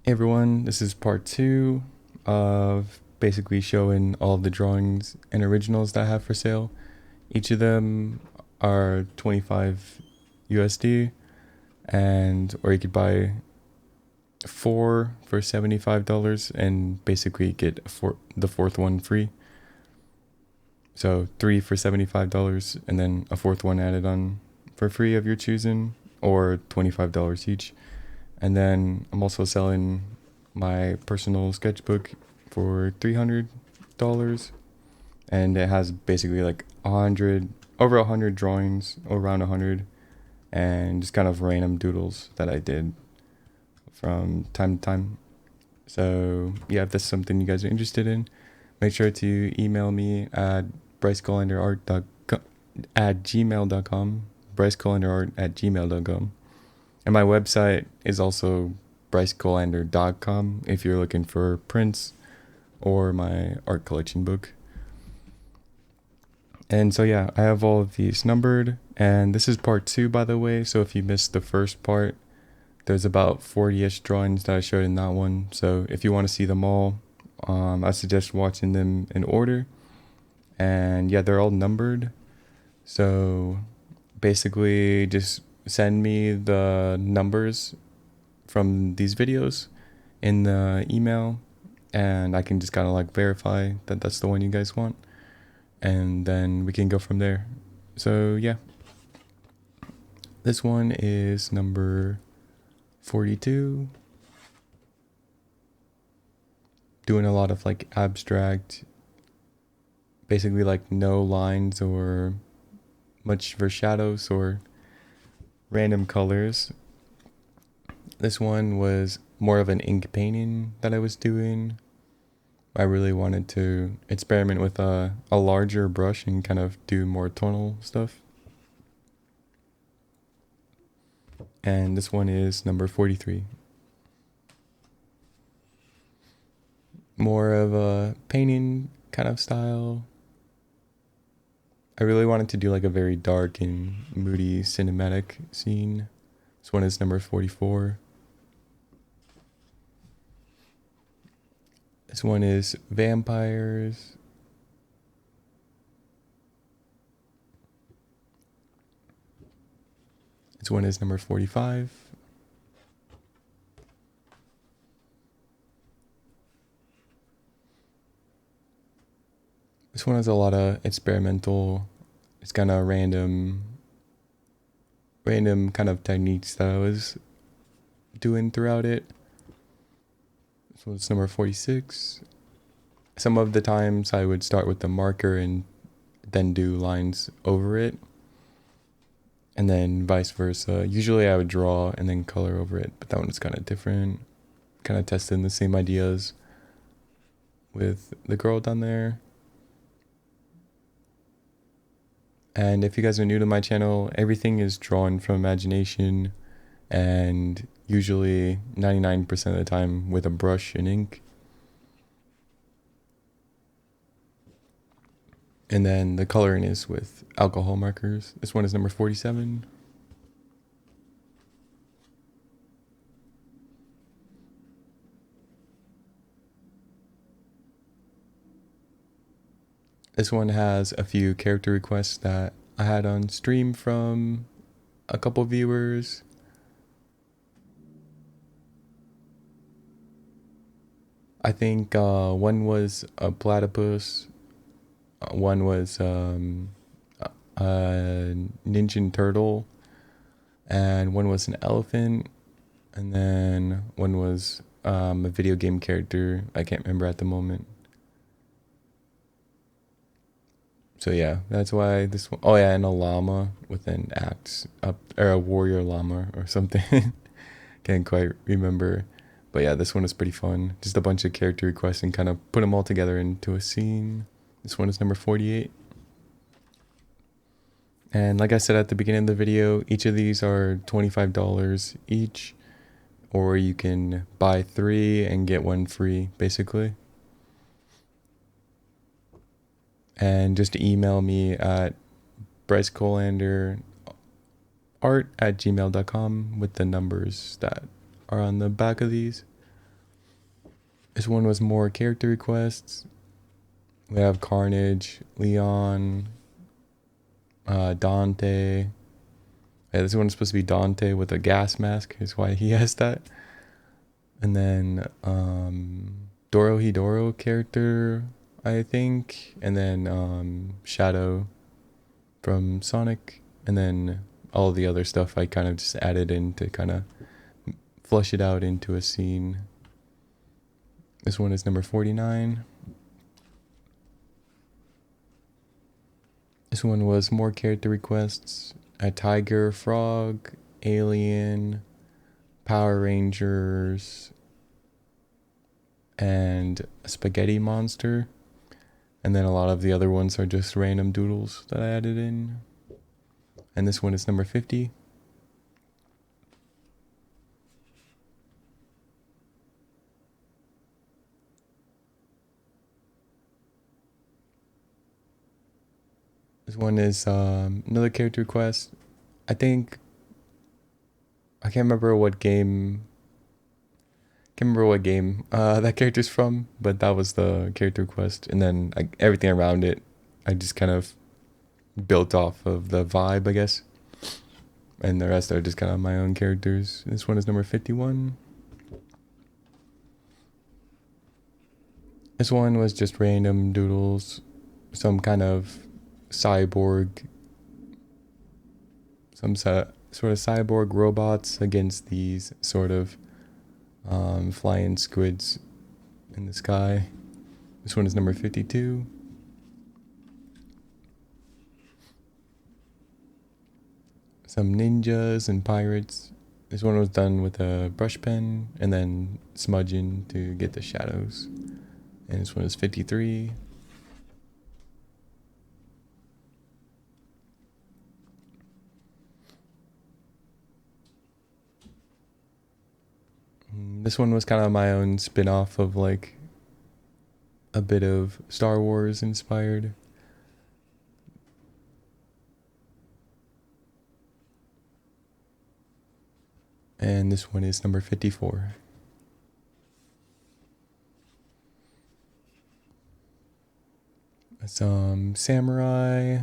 Hey everyone, this is part two of basically showing all the drawings and originals that I have for sale. Each of them are 25 USD, and or you could buy four for $75 and basically get the fourth one free. So three for $75 and then a fourth one added on for free of your choosing, or $25 each. And then I'm also selling my personal sketchbook for $300, and it has basically like over 100 drawings, around 100, and just kind of random doodles that I did from time to time. So yeah, if that's something you guys are interested in, make sure to email me at brycecolanderart@gmail.com, brycecolanderart@gmail.com. And my website is also brycecolander.com if you're looking for prints or my art collection book. And so yeah, I have all of these numbered, and this is part two, by the way. So if you missed the first part, there's about 40-ish drawings that I showed in that one. So if you want to see them all, I suggest watching them in order. And yeah, they're all numbered. So basically just send me the numbers from these videos in the email, and I can just kind of like verify that that's the one you guys want, and then we can go from there. So yeah, this one is number 42, doing a lot of like abstract, basically like no lines or much for shadows or random colors. This one was more of an ink painting that I was doing. I really wanted to experiment with a larger brush and kind of do more tonal stuff. And this one is number 43. More of a painting kind of style. I really wanted to do like a very dark and moody cinematic scene. This one is number 44. This one is vampires. This one is number 45. This one has a lot of experimental, it's kind of random kind of techniques that I was doing throughout it. This one's number 46. Some of the times I would start with the marker and then do lines over it, and then vice versa. Usually I would draw and then color over it, but that one is kind of different. Kind of testing the same ideas with the girl down there. And if you guys are new to my channel, everything is drawn from imagination, and usually 99% of the time with a brush and ink. And then the coloring is with alcohol markers. This one is number 47. This one has a few character requests that I had on stream from a couple viewers. I think one was a platypus, one was a Ninja turtle, and one was an elephant, and then one was a video game character. I can't remember at the moment. So yeah, that's why this one. Oh yeah, and a llama with an axe up, or a warrior llama or something. Can't quite remember. But yeah, this one is pretty fun. Just a bunch of character requests and kind of put them all together into a scene. This one is number 48. And like I said at the beginning of the video, each of these are $25 each, or you can buy 3 and get 1 free, basically. And just email me at brycecolanderart@gmail.com with the numbers that are on the back of these. This one was more character requests. We have Carnage, Leon, Dante. Yeah, this one's supposed to be Dante with a gas mask, is why he has that. And then Dorohedoro character, I think. And then Shadow from Sonic. And then all the other stuff I kind of just added in to kind of flush it out into a scene. This one is number 49. This one was more character requests. A tiger, frog, alien, Power Rangers, and a spaghetti monster. And then a lot of the other ones are just random doodles that I added in. And this one is number 50. This one is another character request. I think I can't remember what game. That character's from, but that was the character request, and then everything around it, I just kind of built off of the vibe, I guess. And the rest are just kind of my own characters. This one is number 51. This one was just random doodles, some kind of cyborg, some sort of cyborg robots against these sort of flying squids in the sky. This one is number 52. Some ninjas and pirates. This one was done with a brush pen and then smudging to get the shadows. And this one is 53. This one was kind of my own spin-off of like a bit of Star Wars inspired. And this one is number 54. Some samurai,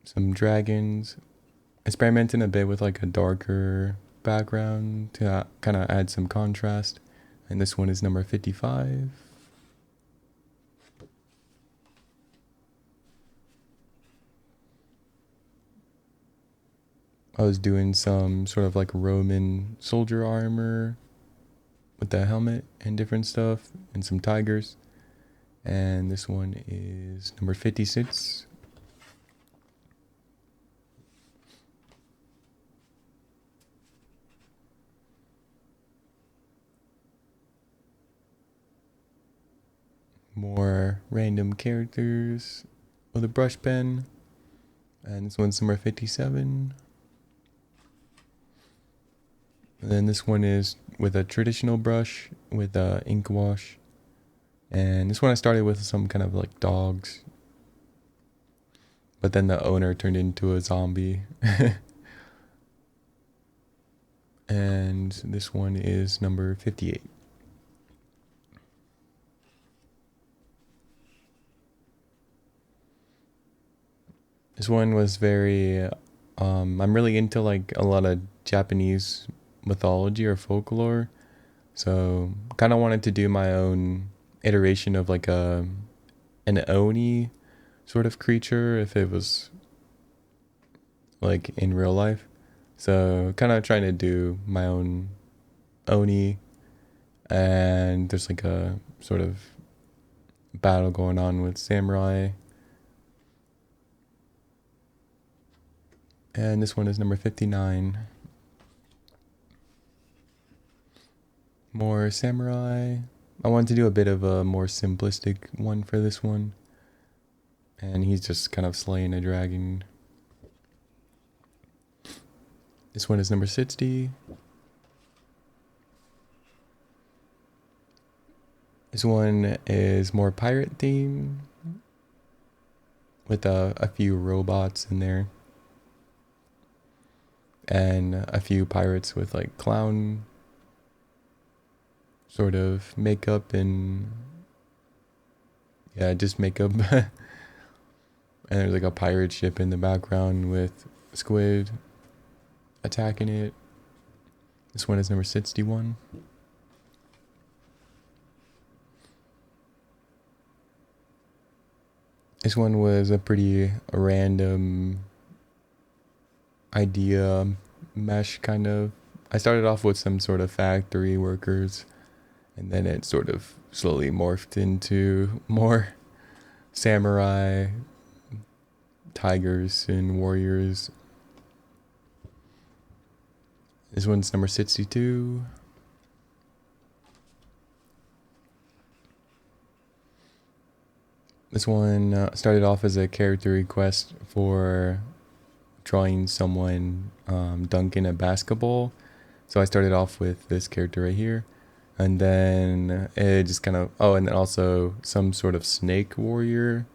some dragons, experimenting a bit with like a darker background to kind of add some contrast. And this one is number 55. I was doing some sort of like Roman soldier armor with the helmet and different stuff and some tigers. And this one is number 56. More random characters with a brush pen. And this one's number 57. And then this one is with a traditional brush with ink wash. And this one I started with some kind of like dogs. But then the owner turned into a zombie. And this one is number 58. This one was very, I'm really into like a lot of Japanese mythology or folklore. So kind of wanted to do my own iteration of like an Oni sort of creature if it was like in real life. So kind of trying to do my own Oni, and there's like a sort of battle going on with samurai. And this one is number 59. More samurai. I wanted to do a bit of a more simplistic one for this one. And he's just kind of slaying a dragon. This one is number 60. This one is more pirate theme with a few robots in there. And a few pirates with like clown sort of makeup and yeah, just makeup. And there's like a pirate ship in the background with squid attacking it. This one is number 61. This one was a pretty random idea mesh kind of. I started off with some sort of factory workers, and then it sort of slowly morphed into more samurai, tigers, and warriors. This one's number 62. This one started off as a character request for drawing someone dunking a basketball. So I started off with this character right here. And then it just kind of, oh, and then also some sort of snake warrior.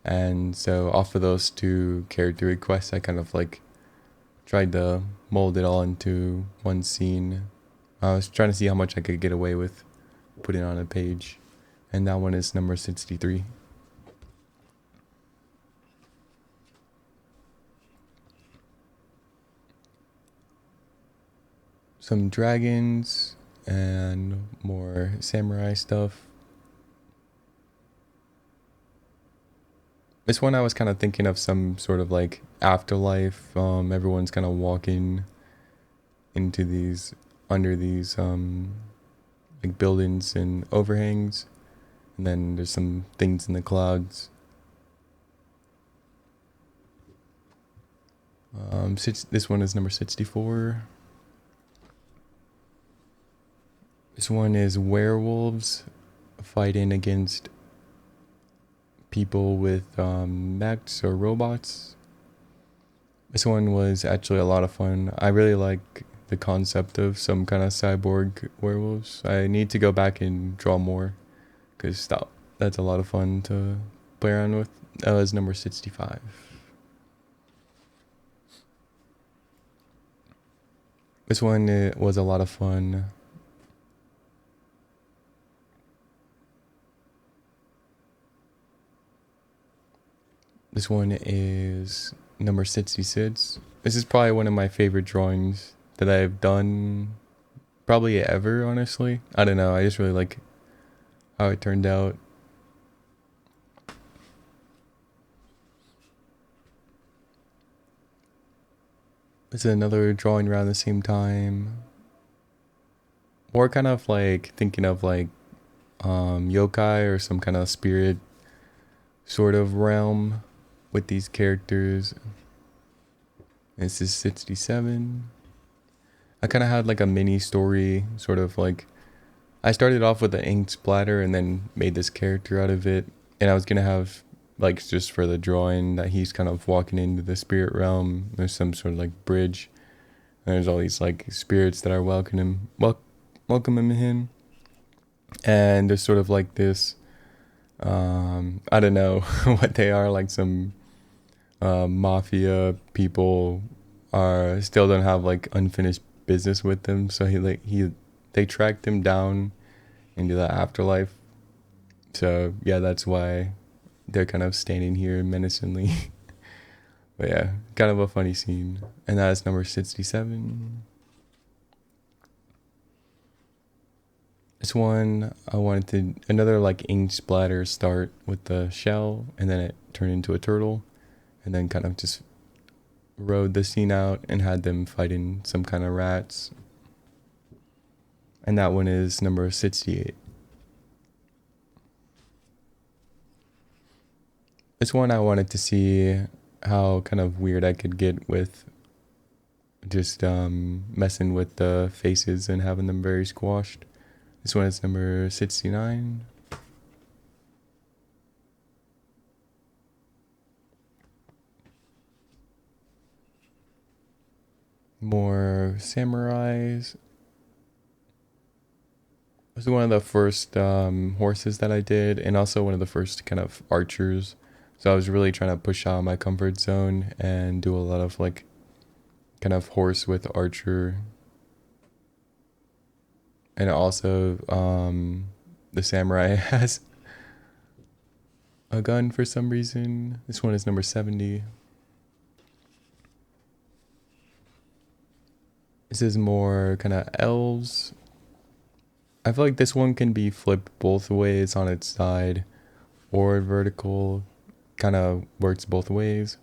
And so off of those two character requests, I kind of like tried to mold it all into one scene. I was trying to see how much I could get away with putting on a page. And that one is number 63. Some dragons and more samurai stuff. This one I was kind of thinking of some sort of like afterlife. Everyone's kind of walking into these, under these like buildings and overhangs, and then there's some things in the clouds. This one is number 64. This one is werewolves fighting against people with mechs or robots. This one was actually a lot of fun. I really like the concept of some kind of cyborg werewolves. I need to go back and draw more because that's a lot of fun to play around with. That was number 65. This one was a lot of fun. This one is number 66. This is probably one of my favorite drawings that I've done probably ever, honestly. I don't know. I just really like how it turned out. This is another drawing around the same time. More kind of like thinking of like yokai or some kind of spirit sort of realm with these characters. This is 67. I kind of had like a mini story, sort of like I started off with an ink splatter and then made this character out of it. And I was gonna have like just for the drawing that he's kind of walking into the spirit realm. There's some sort of like bridge. And there's all these like spirits that are welcoming him. And there's sort of like this I don't know what they are, like some mafia people are still don't have like unfinished business with them, so they tracked him down into the afterlife. So yeah, that's why they're kind of standing here menacingly. But yeah, kind of a funny scene. And that's number 67. This one I wanted to another like ink splatter start with the shell, and then it turned into a turtle, and then kind of just rode the scene out and had them fighting some kind of rats. And that one is number 68. This one I wanted to see how kind of weird I could get with just messing with the faces and having them very squashed. This one is number 69. More samurais. This is one of the first horses that I did, and also one of the first kind of archers. So I was really trying to push out my comfort zone and do a lot of like kind of horse with archer And also, the samurai has a gun for some reason. This one is number 70. This is more kind of elves. I feel like this one can be flipped both ways on its side or vertical. Kind of works both ways.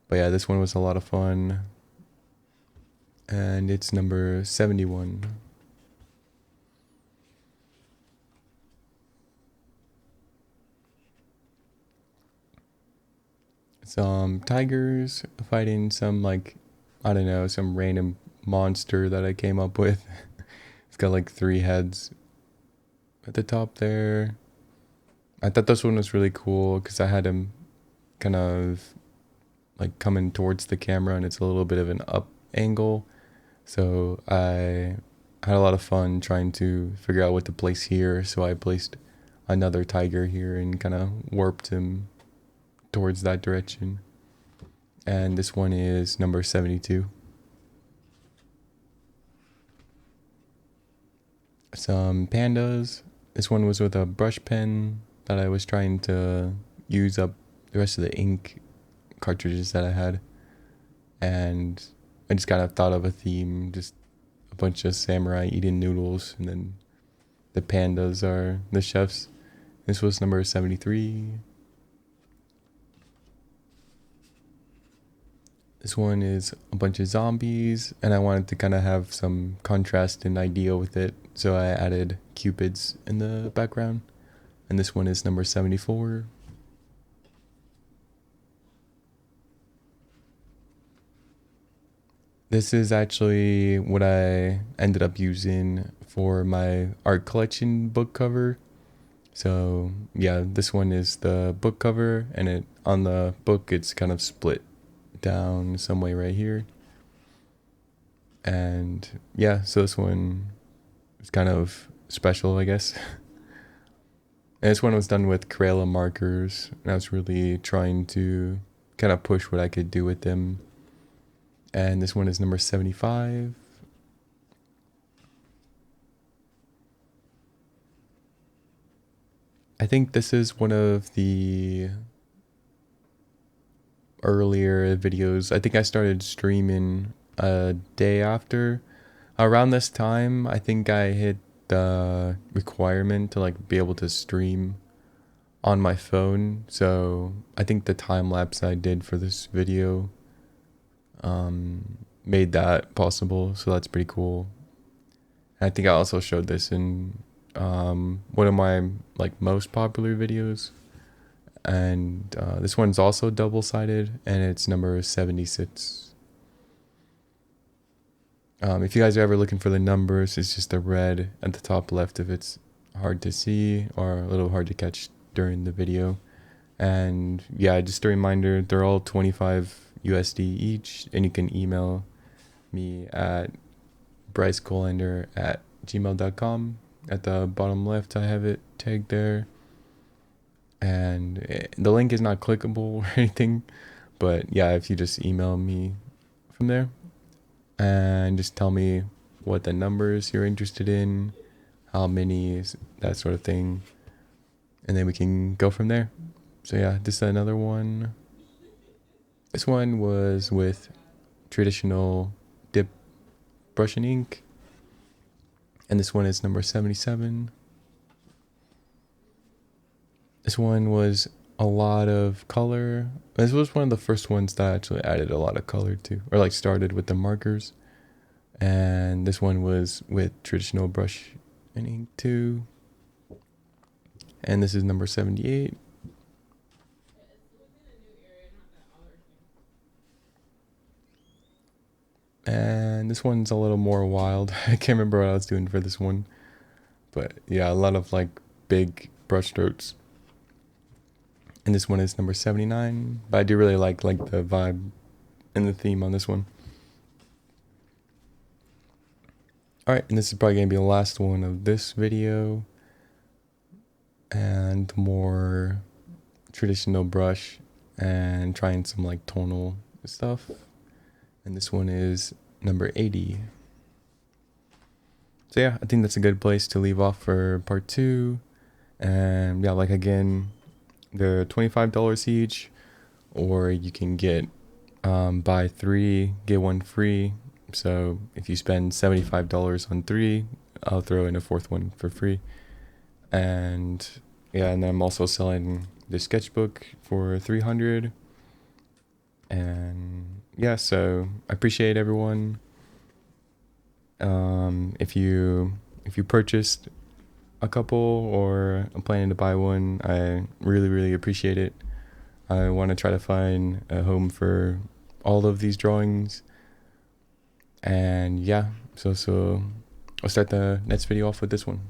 But yeah, this one was a lot of fun. And it's number 71. Some tigers fighting some, like, I don't know, some random monster that I came up with. It's got like 3 heads at the top there. I thought this one was really cool because I had him kind of like coming towards the camera and it's a little bit of an up angle. So I had a lot of fun trying to figure out what to place here. So I placed another tiger here and kind of warped him towards that direction. And this one is number 72. Some pandas. This one was with a brush pen that I was trying to use up the rest of the ink cartridges that I had. And I just kind of thought of a theme, just a bunch of samurai eating noodles, and then the pandas are the chefs. This was number 73. This one is a bunch of zombies, and I wanted to kind of have some contrast and idea with it, so I added cupids in the background. And this one is number 74. This is actually what I ended up using for my art collection book cover. So yeah, this one is the book cover, and it on the book it's kind of split down some way right here. And yeah, so this one is kind of special, I guess. And this one was done with Crayola markers, and I was really trying to kind of push what I could do with them. And this one is number 75. I think this is one of the earlier videos. I think I started streaming a day after. Around this time, I think I hit the requirement to like be able to stream on my phone. So I think the time lapse I did for this video made that possible. So that's pretty cool. And I think I also showed this in one of my like most popular videos. And this one's also double-sided, and it's number 76. If you guys are ever looking for the numbers, it's just the red at the top left if it's hard to see or a little hard to catch during the video. And yeah, just a reminder, they're all 25 USD each, and you can email me at brycecolander@gmail.com. At the bottom left, I have it tagged there. And the link is not clickable or anything, but yeah, if you just email me from there and just tell me what the numbers you're interested in, how many, that sort of thing, and then we can go from there. So yeah, this is another one. This one was with traditional dip brush and ink, and this one is number 77. This one was a lot of color. This was one of the first ones that actually added a lot of color to, or like started with the markers. And this one was with traditional brush and ink too. And this is number 78. And this one's a little more wild. I can't remember what I was doing for this one. But yeah, a lot of like big brush strokes. And this one is number 79. But I do really like the vibe and the theme on this one. Alright, and this is probably going to be the last one of this video. And more traditional brush and trying some like tonal stuff. And this one is number 80. So yeah, I think that's a good place to leave off for part 2. And yeah, like again, they're $25 each, or you can get buy 3 get 1 free. So if you spend $75 on 3, I'll throw in a 4th one for free. And yeah, and then I'm also selling the sketchbook for 300. And yeah, so I appreciate everyone. If you purchased a couple or I'm planning to buy one, I really, really appreciate it. I want to try to find a home for all of these drawings. And yeah, so I'll start the next video off with this one.